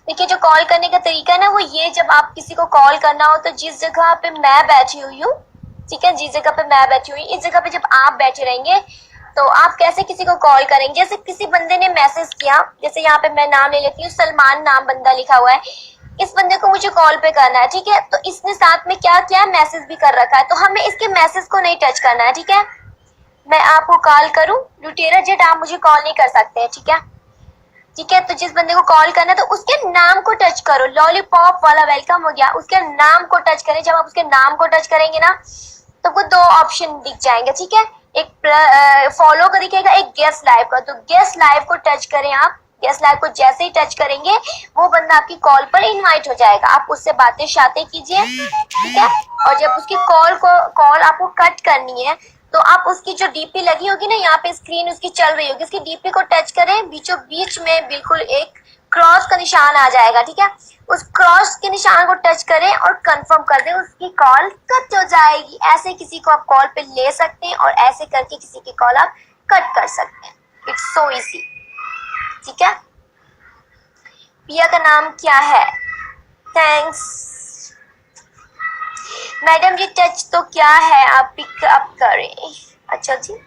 देखिए जो कॉल करने का तरीका है ना वो ये, जब आप किसी को कॉल करना हो तो जिस जगह पे मैं बैठी हुई हूँ, ठीक है, जिस जगह पे मैं बैठी हुई, इस जगह पे जब आप बैठे रहेंगे तो आप कैसे किसी को कॉल करेंगे। जैसे किसी बंदे ने मैसेज किया, जैसे यहाँ पे मैं नाम ले लेती हूँ, सलमान नाम बंदा लिखा हुआ है, इस बंदे को मुझे कॉल पे करना है, ठीक है, तो इसने साथ में क्या किया, मैसेज भी कर रखा है, तो हमें इसके मैसेज को नहीं टच करना है, ठीक है। मैं आपको कॉल करूं, लुटेरा जेट आप मुझे कॉल नहीं कर सकते हैं, ठीक है। ठीक है, तो जिस बंदे को कॉल करना है तो उसके नाम को टच करो, लॉलीपॉप वाला वेलकम हो गया, उसके नाम को टच करें। जब आप उसके नाम को टच करेंगे ना तो आपको दो ऑप्शन दिख जाएंगे, ठीक है, एक फॉलो का दिखेगा, एक गेस्ट लाइव का। तो गेस्ट लाइव को टच करें आप, गेस्ट लाइव को जैसे ही टच करेंगे वो बंदा आपकी कॉल पर इनवाइट हो जाएगा, आप उससे बातें शातें कीजिए, ठीक है। और जब उसकी कॉल आपको कट करनी है तो आप उसकी जो डीपी लगी होगी ना, यहाँ पे स्क्रीन उसकी चल रही होगी, उसकी डीपी को टच करें, बीचों बीच में बिल्कुल एक क्रॉस का निशान आ जाएगा, ठीक है, उस क्रॉस के निशान को टच करें और कंफर्म कर दें, उसकी कॉल कट हो जाएगी। ऐसे किसी को आप कॉल पे ले सकते हैं और ऐसे करके किसी की कॉल आप कट कर सकते हैं। इट्स सो इजी, ठीक है। पिया का नाम क्या है? थैंक्स मैडम जी। टच तो क्या है, आप पिक अप करें। अच्छा जी।